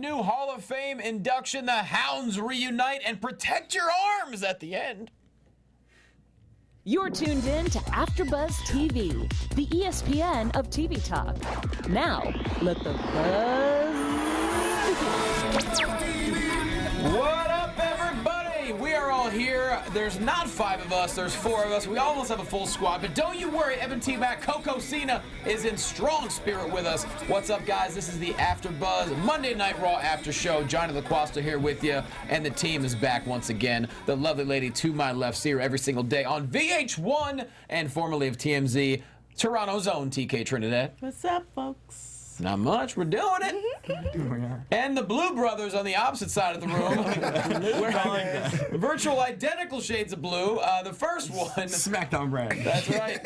new Hall of Fame induction. The Hounds reunite and protect your arms at the end. You're tuned in to AfterBuzz TV, the ESPN of TV talk. Now, let the buzz begin. What up, everybody? We are all here. There's not 5 of us. There's 4 of us. We almost have a full squad. But don't you worry, Evan T. Mac, Coco Cena is in strong spirit with us. What's up, guys? This is the AfterBuzz Monday Night Raw After Show. Johnny LaQuasta here with you, and the team is back once again. The lovely lady to my left, see her every single day on VH1 and formerly of TMZ, Toronto's own TK Trinidad. What's up, folks? Not much. We're doing it. And the Blue Brothers on the opposite side of the room. We're virtual identical shades of blue. The first one. SmackDown brand. That's right.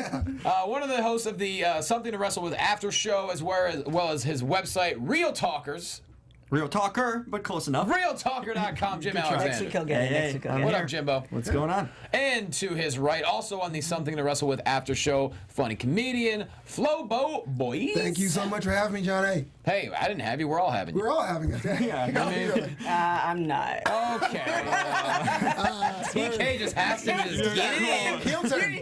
One of the hosts of the Something to Wrestle With After Show, as well as his website, Real Talkers. Real talker, but close enough. RealTalker.com, Jim Alexander. What up, Jimbo? What's going on? And to his right, also on the Something to Wrestle With After Show, funny comedian, Flobo Boys. Thank you so much for having me, John A. Hey, I didn't have you. We're all having you. We're all having it. I'm not. Okay. TK just has to just get it in. Heel turn.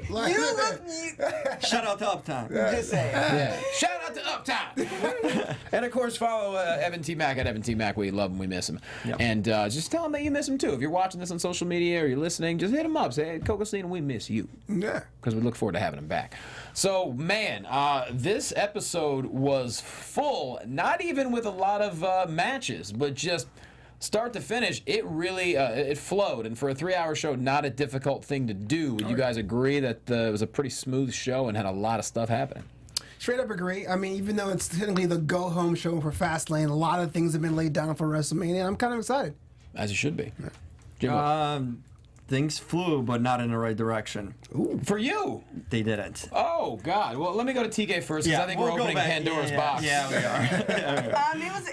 Shout out to Uptime. Just saying. Yeah. Shout out to Uptime. And of course, follow Evan T. Mac at Evan T. Mac. We love him. We miss him. Yep. And just tell him that you miss him too. If you're watching this on social media or you're listening, just hit him up. Say, hey, Coco Cena, we miss you. Yeah. Because we look forward to having him back. So, man, this episode was full, not even with a lot of matches, but just start to finish, it really it flowed. And for a 3-hour show, not a difficult thing to do. Would you guys agree that it was a pretty smooth show and had a lot of stuff happening? Straight up agree. I mean, even though it's technically the go-home show for Fastlane, a lot of things have been laid down for WrestleMania. I'm kind of excited. As you should be. Jimbo. Things flew, but not in the right direction. Ooh. For you? They didn't. Oh, God. Well, let me go to TK first, because I think we're opening Pandora's box. Yeah, we are.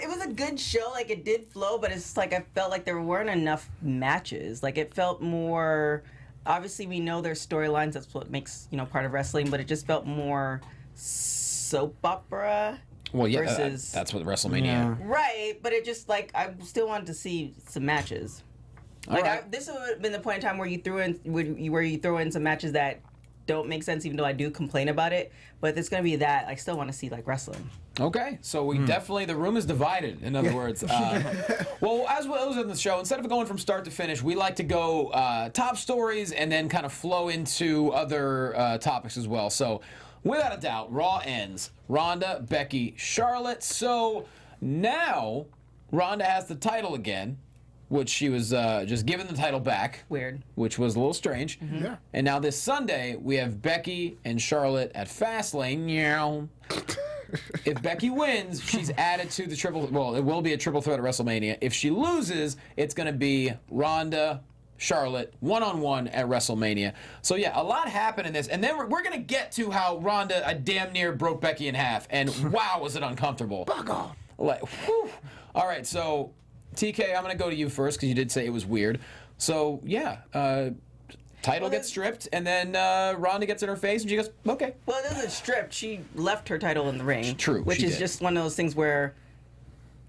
It was a good show. Like, it did flow, but it's like I felt like there weren't enough matches. Like, it felt more... Obviously, we know there's storylines. That's what makes, part of wrestling, but it just felt more soap opera. Well, yeah, versus, that's what WrestleMania. Yeah. Right, but it just, like, I still wanted to see some matches. Like right. this would have been the point in time where you throw in some matches that don't make sense, even though I do complain about it. But if it's going to be that, I still want to see like wrestling. Okay, so we definitely, the room is divided, in other words. Well, as was in the show, instead of going from start to finish, we like to go top stories and then kind of flow into other topics as well. So, without a doubt, Raw ends. Rhonda, Becky, Charlotte. So, now, Rhonda has the title again, which she was just given the title back. Weird. Which was a little strange. Mm-hmm. Yeah. And now this Sunday, we have Becky and Charlotte at Fastlane. If Becky wins, she's added to the triple... Well, it will be a triple threat at WrestleMania. If she loses, it's going to be Rhonda, Charlotte, one-on-one at WrestleMania. So, yeah, a lot happened in this. And then we're going to get to how Rhonda damn near broke Becky in half. And wow, was it uncomfortable. Fuck off. Like, whew. All right, so... TK, I'm going to go to you first because you did say it was weird. So, yeah, title gets stripped, and then Rhonda gets in her face, and she goes, okay. Well, it isn't stripped. She left her title in the ring. True, Which she is did. just one of those things where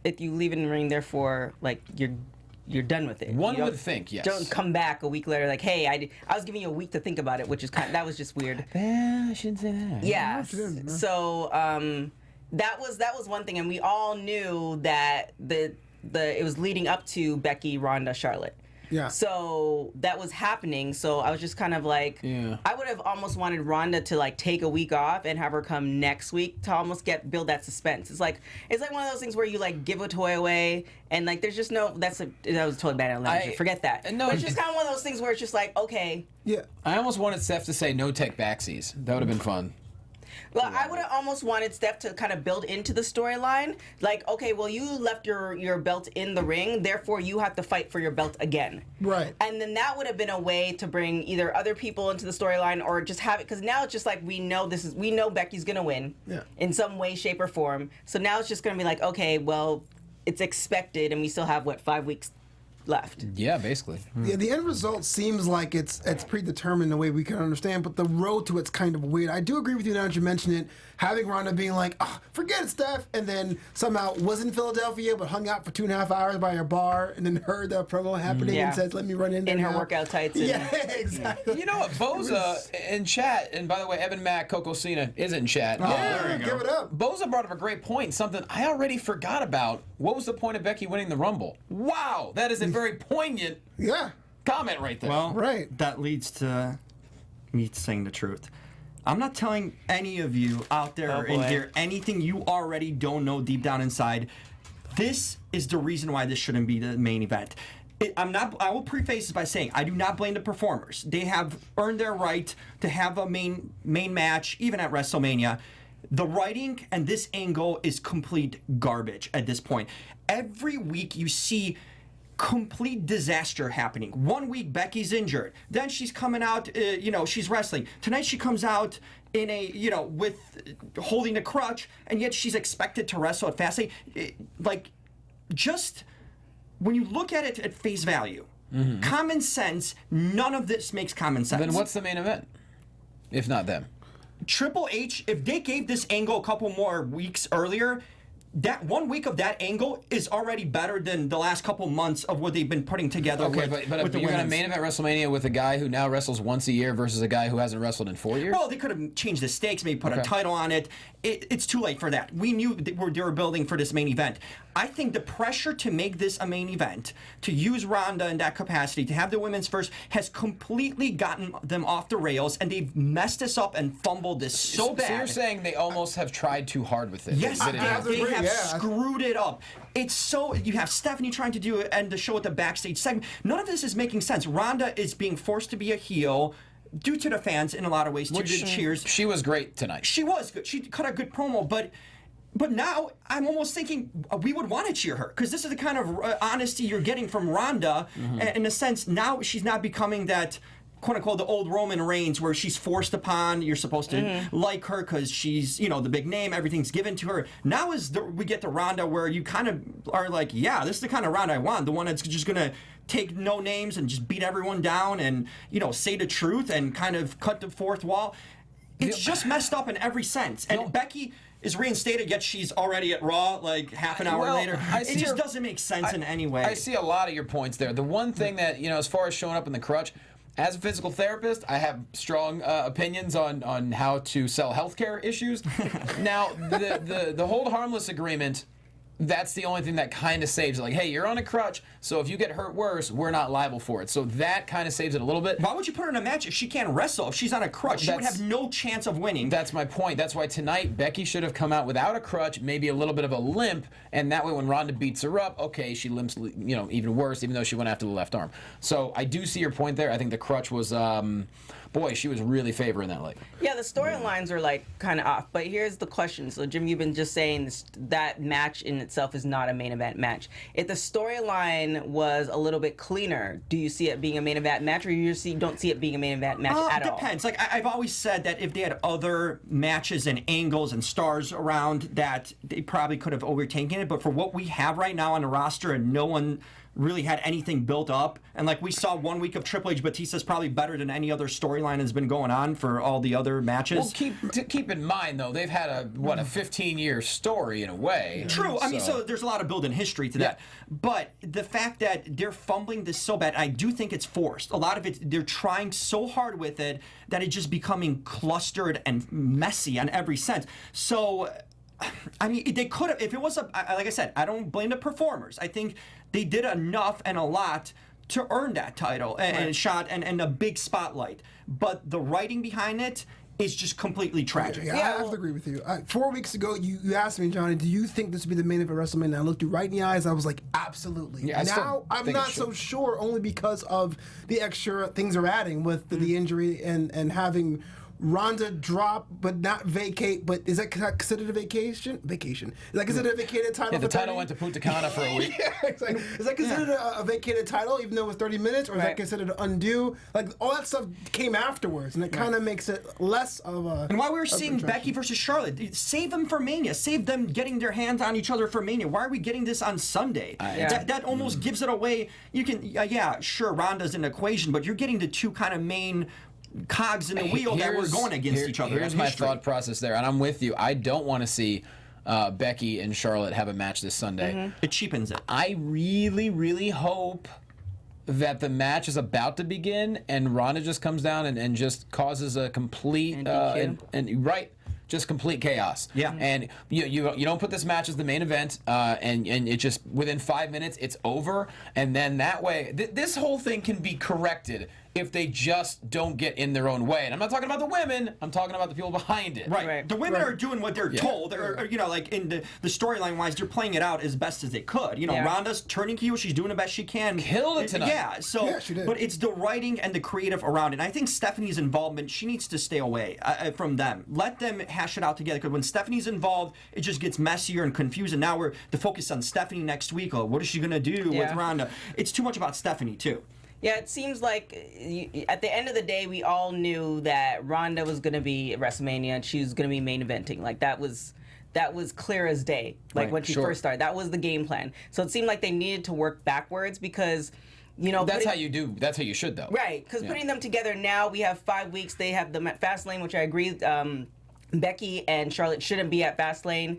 if you leave it in the ring, therefore, like, you're done with it. One would think, yes. Don't come back a week later like, hey, I was giving you a week to think about it, which is that was just weird. I shouldn't say that. Yeah. So, that was one thing, and we all knew that it was leading up to Becky, Rhonda, Charlotte. Yeah. So that was happening. So I was just kind of like, I would have almost wanted Rhonda to like take a week off and have her come next week to almost build that suspense. It's like one of those things where you like give a toy away and like there's just no. That was totally bad language. Forget that. No, but it's just kind of one of those things where it's just like, okay. Yeah. I almost wanted Steph to say no tech backsies. That would have been fun. Well, I would have almost wanted Steph to kind of build into the storyline. Like, okay, well, you left your belt in the ring, therefore you have to fight for your belt again. Right. And then that would have been a way to bring either other people into the storyline or just have it, because now it's just like we know Becky's going to win in some way, shape, or form. So now it's just going to be like, okay, well, it's expected, and we still have, 5 weeks left. Yeah, basically. Yeah, the end result seems like it's predetermined in a way we can understand, but the road to it's kind of weird. I do agree with you now that you mention it. Having Rhonda being like, oh, forget it, Steph, and then somehow was in Philadelphia but hung out for 2.5 hours by a bar and then heard the promo happening and said, let me run in there. In her now. workout tights. And, Yeah, exactly. You know what? Boza in chat, and by the way, Evan Mack, Coco Cena is in chat. Yeah, give it up. Boza brought up a great point, something I already forgot about. What was the point of Becky winning the Rumble? Wow, that is a very poignant comment right there. Well, Right. that leads to me saying the truth. I'm not telling any of you out there in here anything you already don't know deep down inside. This is the reason why this shouldn't be the main event. I will preface this by saying I do not blame the performers. They have earned their right to have a main match, even at WrestleMania. The writing and this angle is complete garbage at this point. Every week you see complete disaster happening. 1 week Becky's injured, then she's coming out, she's wrestling. Tonight she comes out in a, with holding a crutch, and yet she's expected to wrestle at Fastlane. Just when you look at it at face value, common sense, none of this makes common sense. Then what's the main event, if not them? Triple H, if they gave this angle a couple more weeks earlier, that 1 week of that angle is already better than the last couple months of what they've been putting together. Okay, with but the you're going to women's. main event WrestleMania with a guy who now wrestles once a year versus a guy who hasn't wrestled in 4 years? Well, they could have changed the stakes, maybe put a title on it. It's too late for that. We knew they were building for this main event. I think the pressure to make this a main event, to use Rhonda in that capacity, to have the women's first, has completely gotten them off the rails, and they've messed this up and fumbled this so bad. So you're saying they almost have tried too hard with it? Yes, That it has- they have screwed it up. It's so, you have Stephanie trying to end the show with the backstage segment. None of this is making sense. Rhonda is being forced to be a heel due to the fans in a lot of ways, due to the cheers. She was great tonight. She was good. She cut a good promo, but now I'm almost thinking we would want to cheer her, because this is the kind of honesty you're getting from Rhonda. In a sense, now she's not becoming that, quote unquote, the old Roman Reigns, where she's forced upon. You're supposed to like her because she's, the big name, everything's given to her. Now we get the Rhonda where you kind of are like, yeah, this is the kind of Rhonda I want, the one that's just gonna take no names and just beat everyone down and say the truth and kind of cut the fourth wall. It's just messed up in every sense. And Becky is reinstated, yet she's already at Raw like half an hour later. It just doesn't make sense in any way. I see a lot of your points there. The one thing that, as far as showing up in the crutch, as a physical therapist, I have strong opinions on how to sell healthcare issues. Now, the hold harmless agreement, that's the only thing that kind of saves it. Like, hey, you're on a crutch, so if you get hurt worse, we're not liable for it. So that kind of saves it a little bit. Why would you put her in a match if she can't wrestle? If she's on a crutch, she would have no chance of winning. That's my point. That's why tonight Becky should have come out without a crutch, maybe a little bit of a limp, and that way when Rhonda beats her up, okay, she limps, even worse, even though she went after the left arm. So I do see your point there. I think the crutch was, boy, she was really favoring that later. Yeah, the storylines are like kind of off. But here's the question. So Jim, you've been just saying that match in itself is not a main event match. If the storyline was a little bit cleaner, do you see it being a main event match, or you just don't see it being a main event match at all? It depends. Like I've always said that if they had other matches and angles and stars around, that they probably could have overtaken it. But for what we have right now on the roster, and no one really had anything built up, and like we saw 1 week of Triple H Batista is probably better than any other storyline has been going on for all the other matches. Well, keep in mind though, they've had a 15-year story in a way. True. I mean, so there's a lot of built-in history to that. But the fact that they're fumbling this so bad, I do think it's forced. A lot of it, they're trying so hard with it that it's just becoming clustered and messy on every sense. So, I mean, they could have, if it was like I said, I don't blame the performers. I think they did enough and a lot to earn that title and shot and a big spotlight. But the writing behind it is just completely tragic. Yeah, I have to agree with you. 4 weeks ago, you asked me, Johnny, do you think this would be the main event of WrestleMania? And I looked you right in the eyes. I was like, absolutely. Yeah, now, I'm not so sure, only because of the extra things they're adding with the injury and having Rhonda drop but not vacate. But is that considered a vacation? Vacation. Is that considered a vacated title? Yeah, the for 30? title went to Punta Cana for a week. Yeah, exactly. Is that considered a vacated title, even though it was 30 minutes, or is that considered undue? Like all that stuff came afterwards, and it kind of makes it less of a. And why we were seeing Becky versus Charlotte, save them for Mania, save them getting their hands on each other for Mania. Why are we getting this on Sunday? That almost gives it away. You can, sure, Rhonda's in the equation, but you're getting the two kind of main cogs in the wheel that were going against each other. Here's my thought process there, and I'm with you. I don't want to see Becky and Charlotte have a match this Sunday. It cheapens it. I really, really hope that the match is about to begin and Rhonda just comes down and just causes a complete just complete chaos. Yeah. And you don't put this match as the main event, and it just within 5 minutes it's over, and then that way this whole thing can be corrected if they just don't get in their own way. And I'm not talking about the women, I'm talking about the people behind it. Right. The women are doing what they're told. Or, like in the storyline wise, they're playing it out as best as they could. Rhonda's turning heel, she's doing the best she can. Killed it tonight. Yeah, so she did. But it's the writing and the creative around it. And I think Stephanie's involvement, she needs to stay away from them. Let them hash it out together, because when Stephanie's involved, it just gets messier and confusing. Now we're the focus on Stephanie next week. Oh, what is she gonna do with Rhonda? It's too much about Stephanie too. Yeah, it seems like at the end of the day, we all knew that Rhonda was going to be at WrestleMania and she was going to be main eventing. Like that was clear as day. Like when she first started, that was the game plan. So it seemed like they needed to work backwards because, that's how you do. That's how you should, though. Right, because putting them together now, we have 5 weeks. They have the Fastlane, which I agree. Becky and Charlotte shouldn't be at Fastlane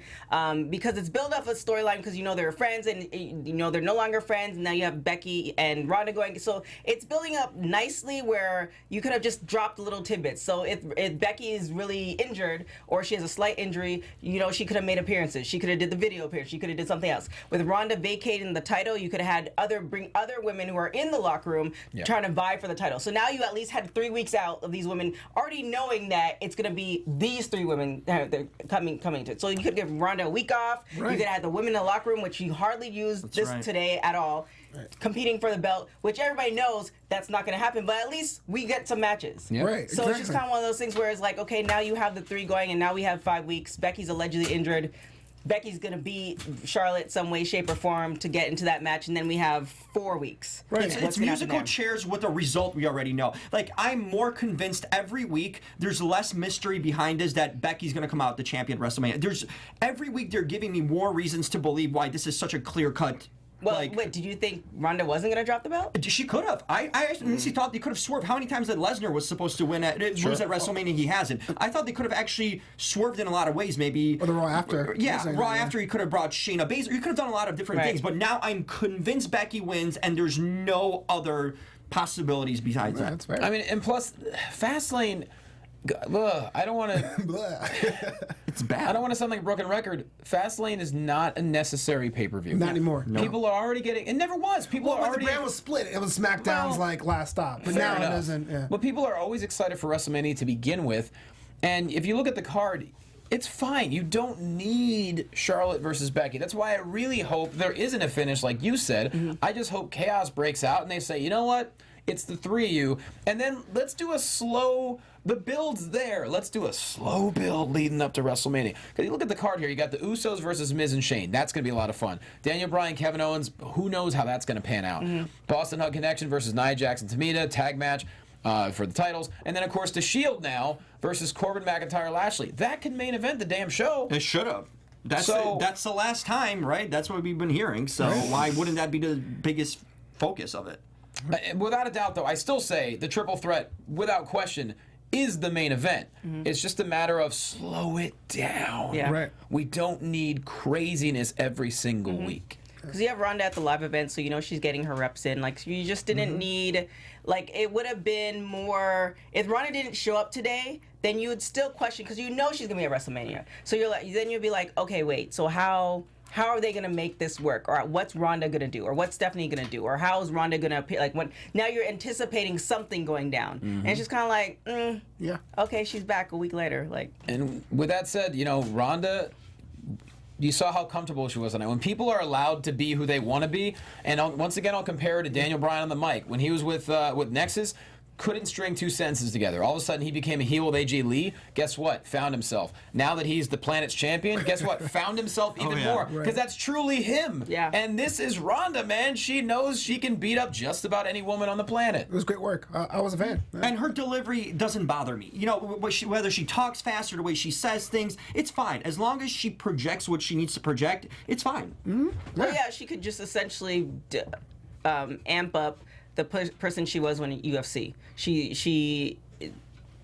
because it's built up a storyline because they're friends and they're no longer friends, and now you have Becky and Rhonda going. So it's building up nicely where you could have just dropped little tidbits. So if Becky is really injured or she has a slight injury, she could have made appearances. She could have did the video appearance. She could have did something else. With Rhonda vacating the title, you could have had bring other women who are in the locker room trying to vie for the title. So now you at least had 3 weeks out of these women already knowing that it's going to be these 3 women they're coming to it. So you could give Rhonda a week off. Right. You could have the women in the locker room, which you hardly used today at all, competing for the belt, which everybody knows that's not going to happen. But at least we get some matches. Yep. Right. So it's just kind of one of those things where it's like, okay, now you have the 3 going, and now we have 5 weeks. Becky's allegedly injured. Becky's going to beat Charlotte some way, shape, or form to get into that match, and then we have 4 weeks. Right. It's musical chairs with a result we already know. Like, I'm more convinced every week there's less mystery behind this that Becky's going to come out the champion at WrestleMania. Every week they're giving me more reasons to believe why this is such a clear-cut. Well, wait, did you think Rhonda wasn't going to drop the belt? She could have. I honestly thought they could have swerved. How many times that Lesnar was supposed to lose at WrestleMania? He hasn't. I thought they could have actually swerved in a lot of ways, maybe. Or the Raw after. Yeah, Raw after he could have brought Shayna Baszler. He could have done a lot of different things, but now I'm convinced Becky wins, and there's no other possibilities besides that. That's fair. I mean, and plus, Fastlane. I don't want to. It's bad. I don't want to sound like a broken record. Fastlane is not a necessary pay-per-view. Not anymore. No. People are already getting. It never was. People are already. The brand was split. It was SmackDown's last stop, but now it isn't. Yeah. But people are always excited for WrestleMania to begin with, and if you look at the card, it's fine. You don't need Charlotte versus Becky. That's why I really hope there isn't a finish, like you said. Mm-hmm. I just hope chaos breaks out and they say, you know what? It's the 3 of you, and then let's do a slow. The build's there. Let's do a slow build leading up to WrestleMania. Because you look at the card here, you got the Usos versus Miz and Shane. That's going to be a lot of fun. Daniel Bryan, Kevin Owens, who knows how that's going to pan out. Mm-hmm. Boston Hug Connection versus Nia Jax and Tamina, tag match for the titles. And then, of course, the Shield now versus Corbin, McIntyre, Lashley. That could main event the damn show. It should have. That's the last time, right? That's what we've been hearing. So why wouldn't that be the biggest focus of it? Without a doubt, though, I still say the triple threat, without question, is the main event. Mm-hmm. It's just a matter of slow it down. Yeah. Right. We don't need craziness every single week. Because you have Rhonda at the live event, so she's getting her reps in. Like, you just didn't need... Like, it would have been more... If Rhonda didn't show up today, then you would still question, because she's going to be at WrestleMania. So then you'd be like, okay, wait, so how are they going to make this work? Or what's Rhonda going to do? Or what's Stephanie going to do? Or how is Rhonda going to appear? Like, now you're anticipating something going down. Mm-hmm. And it's just kind of like, yeah, okay, she's back a week later. Like, and with that said, Rhonda, you saw how comfortable she was tonight. When people are allowed to be who they want to be, and once again, I'll compare her to Daniel Bryan on the mic. When he was with Nexus, couldn't string two sentences together. All of a sudden, he became a heel with AJ Lee. Guess what? Found himself. Now that he's the planet's champion, guess what? Found himself even more. Because that's truly him. Yeah. And this is Rhonda, man. She knows she can beat up just about any woman on the planet. It was great work. I was a fan. And her delivery doesn't bother me. You know, whether she talks fast or the way she says things, it's fine. As long as she projects what she needs to project, it's fine. Well, yeah, she could just essentially amp up the person she was when in UFC. She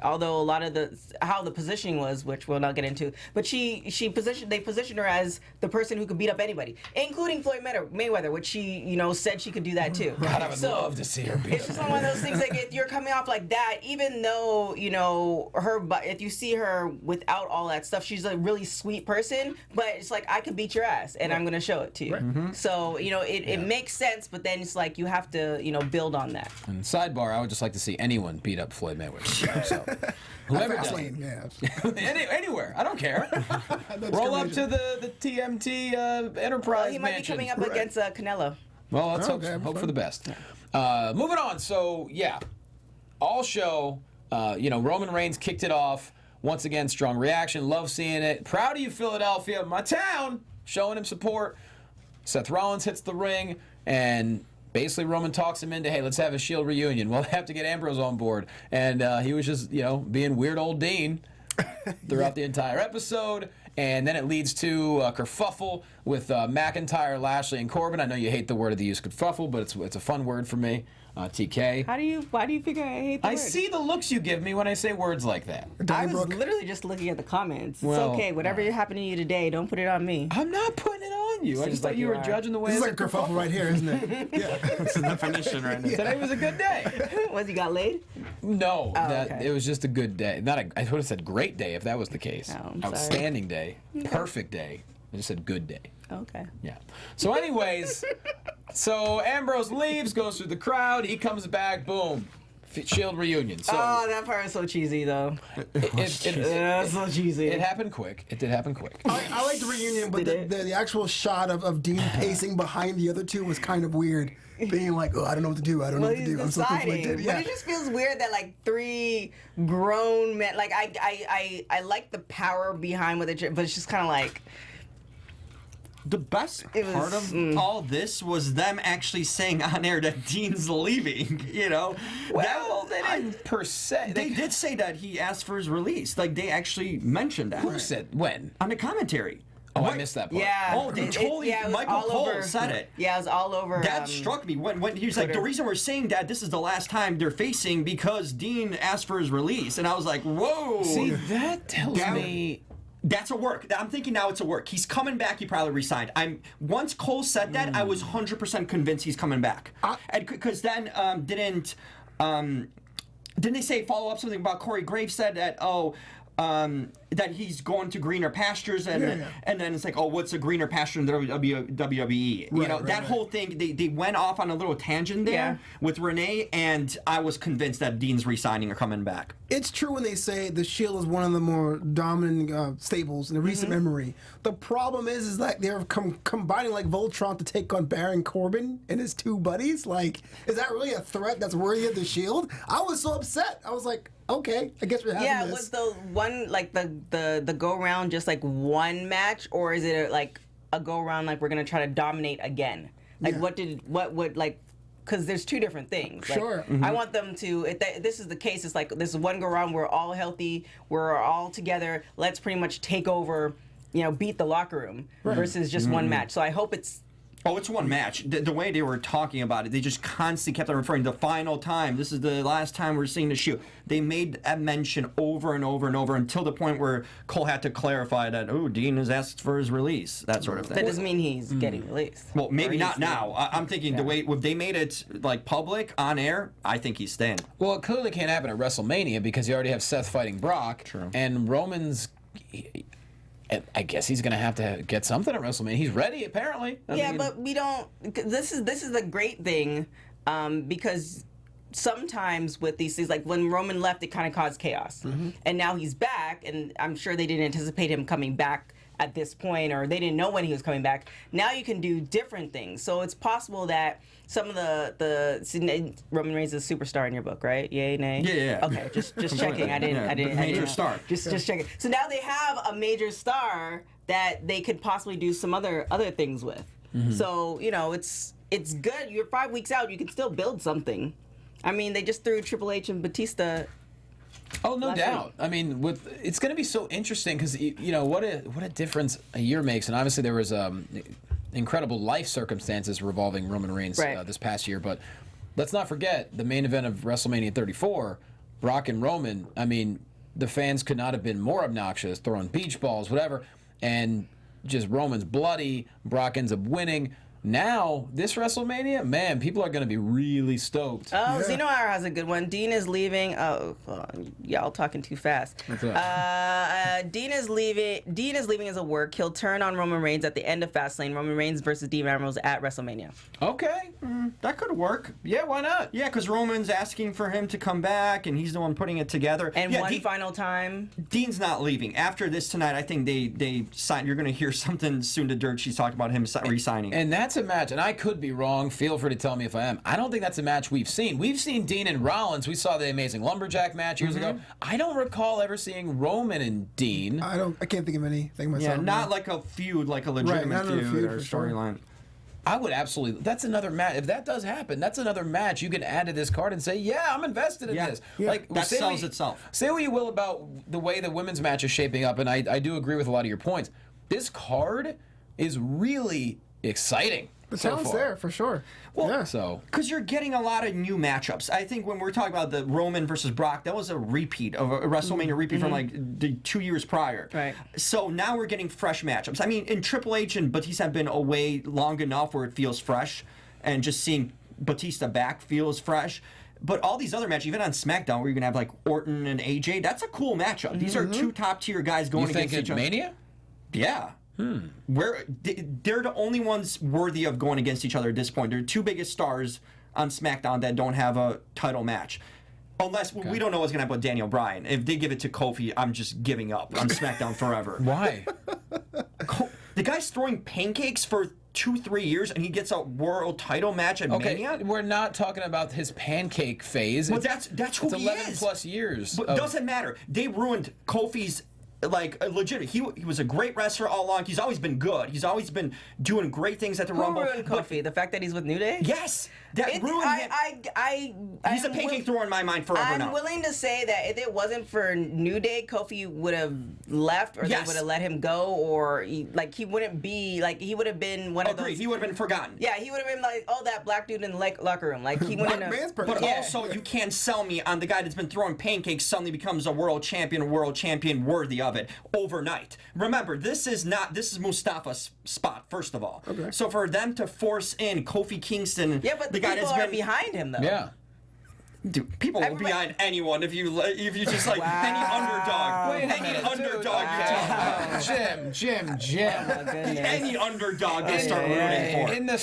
although a lot of how the positioning was, which we'll not get into, but they positioned her as the person who could beat up anybody, including Floyd Mayweather, which she said she could do that too. God, I would love to see her beat It's just one of those things, like, if you're coming off like that, even though if you see her without all that stuff, she's a really sweet person, but it's like, I could beat your ass and I'm gonna show it to you. Right. So it makes sense, but then it's like you have to build on that. And sidebar, I would just like to see anyone beat up Floyd Mayweather. So, whoever does it. Yeah. Anywhere, I don't care. Roll up to the TMT Enterprise Well, he might mansion. be coming up against Canelo. Well, let's Okay, hope for the best. Moving on. So yeah, all show. Roman Reigns kicked it off once again. Strong reaction. Love seeing it. Proud of you, Philadelphia, my town. Showing him support. Seth Rollins hits the ring and. Basically, Roman talks him into, hey, let's have a Shield reunion. We'll have to get Ambrose on board. And he was just, being weird old Dean throughout the entire episode. And then it leads to a kerfuffle with McIntyre, Lashley, and Corbin. I know you hate the word of the use, kerfuffle, but it's a fun word for me. TK. Why do you figure I hate the I word? see the looks you give me when I say words like that. I was literally just looking at the comments. Well, it's okay. Whatever happened to you today, don't put it on me. I'm not putting it on you. I Seems just thought like you you were are. judging the way This is I like said a kerfuffle right here, isn't it? Yeah. That's the definition right now. Today was a good day. Was he got laid? No, okay. It was just a good day. I would have said great day if that was the case. Oh, I'm sorry. Outstanding day. Perfect day. I just said good day. Okay. Yeah. So anyways, so Ambrose leaves, goes through the crowd. He comes back. Boom. Shield reunion. So That part is so cheesy, though. That's so cheesy. It happened quick. It did happen quick. I like the reunion, but Did the actual shot of Dean pacing behind the other two was kind of weird. Being like, I don't know what to do. I don't know what to He's do. I'm so deciding. conflicted. But Yeah. it just feels weird that like three grown men. Like I like the power behind what they, but it's just kind of like. The best It was- part of all this was them actually saying on air that Dean's leaving, Well, they didn't per se. They did say that he asked for his release. Like, they actually mentioned that. Who said when? On the commentary. Oh, I Right. missed that part. Yeah. Oh, they totally, it was Michael all Cole over, said it. Yeah, it was all over. That struck me when he was like, the Twitter. reason we're saying that this is the last time they're facing because Dean asked for his release. And I was like, whoa. See, that tells That- me. That's a work. I'm thinking now it's a work. He's coming back. He probably resigned. Once Cole said that, I was 100% convinced he's coming back. And because then didn't they say follow up something about Corey Graves said that that he's going to greener pastures and then it's like, oh, what's a greener pasture in WWE? That whole thing, they went off on a little tangent there with Renee, and I was convinced that Dean's resigning or coming back. It's true when they say the Shield is one of the more dominant stables in the recent memory. The problem is like they're combining like Voltron to take on Baron Corbin and his two buddies. Like, is that really a threat that's worthy of the Shield? I was so upset. I was like, okay, I guess we're having this. Was the one like the go round just like one match, or is it like a go round like we're gonna try to dominate again? Like what would like. Because there's two different things. Like, Sure. I want them to. If this is the case, it's like this is one go round. We're all healthy. We're all together. Let's pretty much take over. Beat the locker room versus just one match. So I hope it's. Oh, it's one match. The way they were talking about it, they just constantly kept on referring to the final time. This is the last time we're seeing the Shield. They made that mention over and over and over until the point where Cole had to clarify that, Dean has asked for his release, that sort of thing. That doesn't mean he's getting released. Well, maybe Or not he's now. I'm thinking the way if they made it like public on air, I think he's staying. Well, it clearly can't happen at WrestleMania because you already have Seth fighting Brock. True. And Roman's. I guess he's going to have to get something at WrestleMania. He's ready, apparently. I mean, But we don't. This is the great thing, because sometimes with these things, like when Roman left, it kind of caused chaos, and now he's back, and I'm sure they didn't anticipate him coming back at this point, or they didn't know when he was coming back. Now you can do different things. So it's possible that some of Roman Reigns is a superstar in your book, right? Yay, nay? Yeah. Okay, just checking. I didn't. Major star. Just checking. So now they have a major star that they could possibly do some other things with. So it's good. You're 5 weeks out. You can still build something. I mean, they just threw Triple H and Batista. Oh, no doubt. I mean, it's going to be so interesting because what a difference a year makes, and obviously there was incredible life circumstances revolving Roman Reigns this past year. But let's not forget the main event of WrestleMania 34, Brock and Roman. I mean, the fans could not have been more obnoxious, throwing beach balls, whatever, and just Roman's bloody. Brock ends up winning. Now, this WrestleMania, man, people are going to be really stoked. Oh, Zeno Hour has a good one. Dean is leaving. Oh, y'all talking too fast. Dean is leaving as a work. He'll turn on Roman Reigns at the end of Fastlane. Roman Reigns versus Dean Ambrose at WrestleMania. Okay. That could work. Yeah, why not? Yeah, because Roman's asking for him to come back, and he's the one putting it together. And one final time. Dean's not leaving. After this tonight, I think they signed. You're going to hear something soon to Dirt. She's talking about him re-signing. And that's a match, and I could be wrong. Feel free to tell me if I am. I don't think that's a match we've seen. We've seen Dean and Rollins. We saw the Amazing Lumberjack match years ago. I don't recall ever seeing Roman and Dean. I can't think of anything myself. Yeah, not like a feud, like a legitimate feud or storyline. I would absolutely. That's another match. If that does happen, that's another match you can add to this card and say, "Yeah, I'm invested in this." Yeah. Like that sells itself. Say what you will about the way the women's match is shaping up, and I do agree with a lot of your points. This card is really exciting. The so talent's far. there for sure. Well, yeah. So because you're getting a lot of new matchups. I think when we're talking about the Roman versus Brock, that was a repeat of a WrestleMania repeat from like the 2 years prior. Right. So now we're getting fresh matchups. I mean, in Triple H and Batista have been away long enough where it feels fresh, and just seeing Batista back feels fresh. But all these other matches, even on SmackDown, where you're gonna have like Orton and AJ, that's a cool matchup. These are two top tier guys going you against think each other. Mania? Yeah. They're the only ones worthy of going against each other at this point. They're two biggest stars on SmackDown that don't have a title match. Unless we don't know what's going to happen with Daniel Bryan. If they give it to Kofi, I'm just giving up on SmackDown forever. Why? The guy's throwing pancakes for 2-3 years, and he gets a world title match at Mania? We're not talking about his pancake phase. Well, that's who it's he 11 is. plus years. But doesn't matter. They ruined Kofi's legit. He was a great wrestler all along. He's always been good. He's always been doing great things at the Rumble. Who ruined Kofi? The fact that he's with New Day? Yes, that ruined him. He's a pancake thrower in my mind forever now. I'm willing to say that if it wasn't for New Day, Kofi would have left, or they would have let him go, or he wouldn't be he would have been one of those. He would have been forgotten. Yeah, he would have been like, oh, that black dude in the locker room. Like he wouldn't have. But also, you can't sell me on the guy that's been throwing pancakes suddenly becomes a world champion worthy of it overnight. Remember, this is Mustafa's spot, first of all. Okay. So for them to force in Kofi Kingston, Yeah, but the guy people that's are been behind him, though. Yeah. Dude, people will be behind anyone if you just like any underdog. Wait a Any minute, underdog dude. Jim. any underdog they start rooting for. In the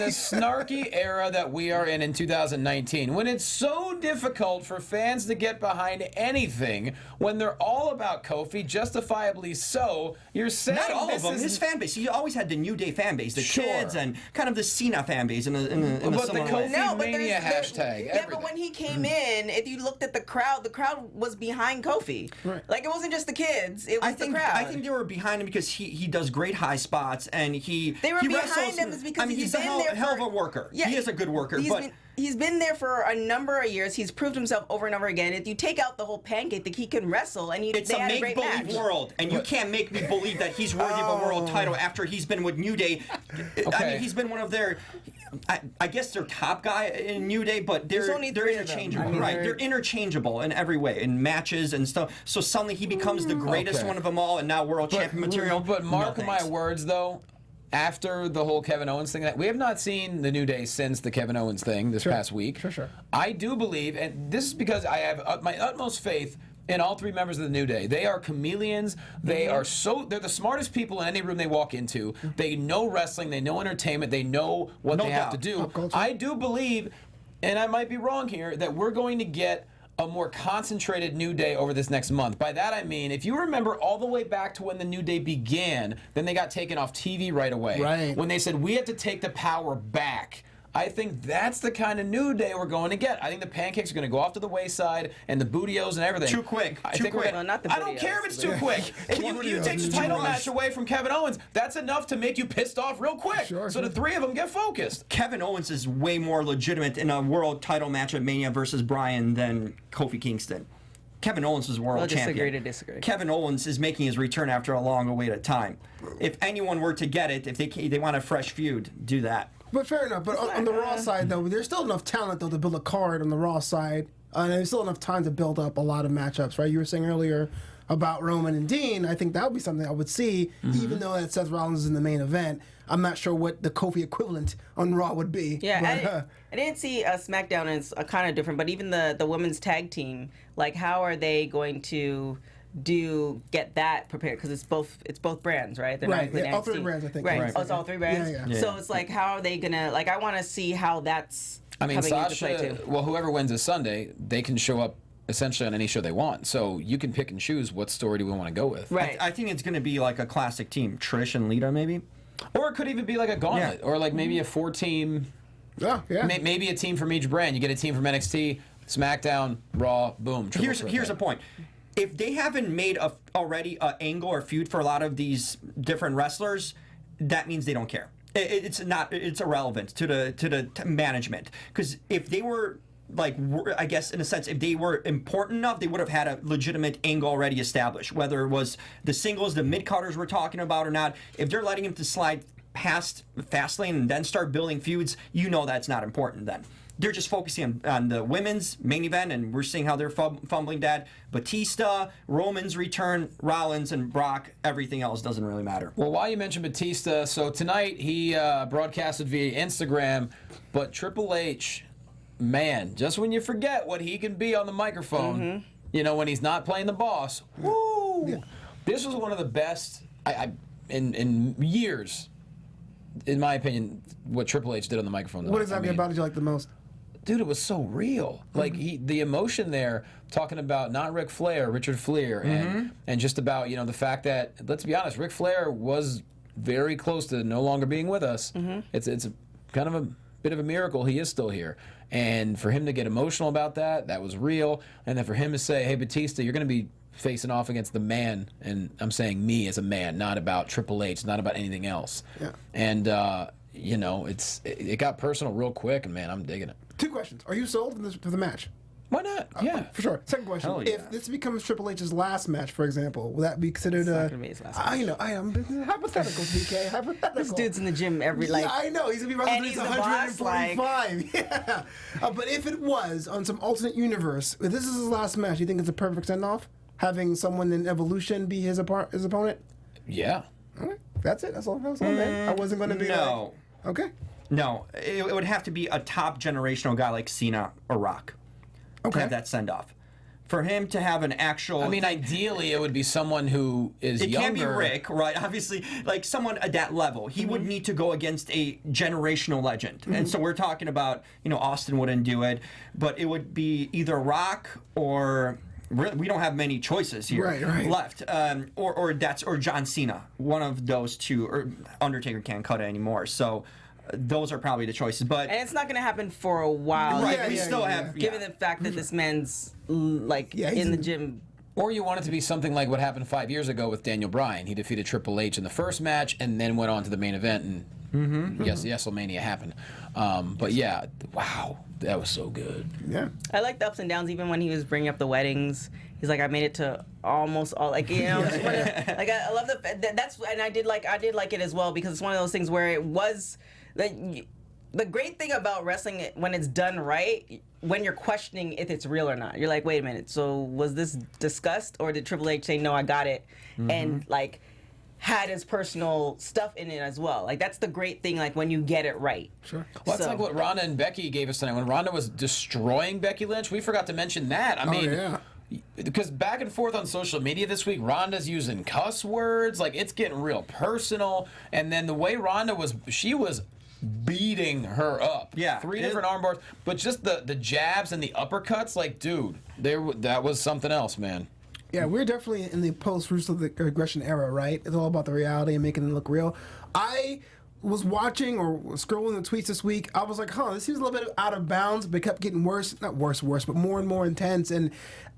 snarky era that we are in 2019, when it's so difficult for fans to get behind anything, when they're all about Kofi, justifiably so, you're saying Not all of them. is His fan base. He always had the New Day fan base, the Sure. kids, and kind of the Cena fan base in a But the similar way. Kofi Mania hashtag. Yeah, but when he came in, if you looked at the crowd was behind Kofi. Right. Like it wasn't just the kids; it was the crowd. I think they were behind him because he does great high spots, and They were behind him is because he's a hell of a worker. Yeah, he is a good worker, He's been there for a number of years. He's proved himself over and over again. If you take out the whole pancake thing, he can wrestle, and it's they a had a great make-believe match. world, and you can't make me believe that he's worthy of a world title after he's been with New Day. I mean, he's been one of their, I guess their top guy in New Day, but they're interchangeable. They're interchangeable in every way, in matches and stuff. So suddenly he becomes the greatest one of them all, and now world champion material. But mark my words, though. After the whole Kevin Owens thing, we have not seen the New Day since the Kevin Owens thing this past week. Sure. I do believe, and this is because I have my utmost faith in all three members of the New Day. They are chameleons. They're the smartest people in any room they walk into. They know wrestling. They know entertainment. They know what they have to do. I do believe, and I might be wrong here, that we're going to get a more concentrated New Day over this next month. By that I mean, if you remember all the way back to when the New Day began, then they got taken off TV right away. Right. When they said, we have to take the power back. I think that's the kind of New Day we're going to get. I think the pancakes are going to go off to the wayside and the bootios and everything. Too quick. Well, not the I don't bootios, care if it's too but- quick. If you take the title match away from Kevin Owens, that's enough to make you pissed off real quick. Sure, so the three of them get focused. Kevin Owens is way more legitimate in a world title match at Mania versus Bryan than Kofi Kingston. Kevin Owens is world champion. Disagree to disagree. Kevin Owens is making his return after a long awaited time. If anyone were to get it, if they want a fresh feud, do that. But fair enough. But on the Raw side, though, there's still enough talent, though, to build a card on the Raw side. And there's still enough time to build up a lot of matchups, right? You were saying earlier about Roman and Dean. I think that would be something I would see, even though that Seth Rollins is in the main event. I'm not sure what the Kofi equivalent on Raw would be. Yeah, but, I didn't see SmackDown as kind of different, but even the women's tag team, like how are they going to get that prepared? Because it's both brands, right? They're Right, not including yeah, all NXT. three brands, I think. Right, Right. oh, it's all three brands. Yeah. So it's like, how are they gonna? Like, I want to see how that's. I mean, coming into play Sasha, too. well, whoever wins this Sunday, they can show up essentially on any show they want. So you can pick and choose what story do we want to go with. Right. I think it's going to be like a classic team. Trish and Lita, maybe? Or it could even be like a gauntlet, or like maybe a 4-team, yeah. maybe a team from each brand. You get a team from NXT, SmackDown, Raw, boom. Here's a point. If they haven't made already an angle or feud for a lot of these different wrestlers, that means they don't care. It's irrelevant to the management. Because if they were, like, I guess in a sense, if they were important enough, they would have had a legitimate angle already established. Whether it was the singles, the mid-carders we're talking about or not, if they're letting him to slide past Fastlane and then start building feuds, you know that's not important then. They're just focusing on the women's main event, and we're seeing how they're fumbling that. Batista, Roman's return, Rollins, and Brock, everything else doesn't really matter. Well, while you mentioned Batista, so tonight he broadcasted via Instagram, but Triple H, man, just when you forget what he can be on the microphone, you know, when he's not playing the boss, woo! Yeah. This was one of the best in years, in my opinion, what Triple H did on the microphone. What exactly about it did you like the most? Dude, it was so real. Like the emotion there, talking about not Ric Flair, Richard Fleur, and just about, you know, the fact that, let's be honest, Ric Flair was very close to no longer being with us. It's kind of a bit of a miracle he is still here. And for him to get emotional about that was real. And then for him to say, hey, Batista, you're going to be facing off against the man, and I'm saying me as a man, not about Triple H, not about anything else. Yeah. And, you know, it got personal real quick, and man, I'm digging it. 2 questions. Are you sold for the match? Why not? Yeah. For sure. Second question. Hell yeah. If this becomes Triple H's last match, for example, will that be considered It's not gonna be his last match. I am hypothetical, PK. Hypothetical. This dude's in the gym Yeah, I know. He's going to be wrestling and he's he's the boss, 145. Yeah. But if it was on some alternate universe, if this is his last match, you think it's a perfect send-off? Having someone in Evolution be his opponent? Yeah. All right. That's it. That's all, man. I wasn't going to be No. like... Okay. No. It would have to be a top generational guy like Cena or Rock to have that send-off. For him to have an actual... I mean, ideally, it would be someone who is younger. It can't be Rick, right? Obviously, like someone at that level. He would need to go against a generational legend. And so we're talking about, you know, Austin wouldn't do it, but it would be either Rock or... We don't have many choices here left, or John Cena. One of those two, or Undertaker can't cut it anymore. So those are probably the choices. But and it's not going to happen for a while. Right, we still have. Given the fact that this man's like in the gym. Or you want it to be something like what happened 5 years ago with Daniel Bryan. He defeated Triple H in the first match and then went on to the main event, and yes, WrestleMania happened. But yeah, wow, that was so good. Yeah. I like the ups and downs, even when he was bringing up the weddings. He's like, I made it to almost all, like, you know, like I love that's, and I did like it as well, because it's one of those things where it was the great thing about wrestling when it's done right, when you're questioning if it's real or not, you're like, wait a minute, so was this discussed, or did Triple H say no, I got it, and like had his personal stuff in it as well? Like, that's the great thing, like when you get it right. Sure. Well, that's like what Rhonda and Becky gave us tonight. When Rhonda was destroying Becky Lynch, we forgot to mention that. I mean, because back and forth on social media this week, Rhonda's using cuss words, like it's getting real personal. And then the way Rhonda was, she was beating her up. Yeah, 3 different arm bars, but just the jabs and the uppercuts, like, dude, that was something else, man. Yeah, we're definitely in the post-ruthless aggression era, right? It's all about the reality and making it look real. I was watching or scrolling the tweets this week. I was like, this seems a little bit out of bounds, but it kept getting worse. Not worse, but more and more intense. And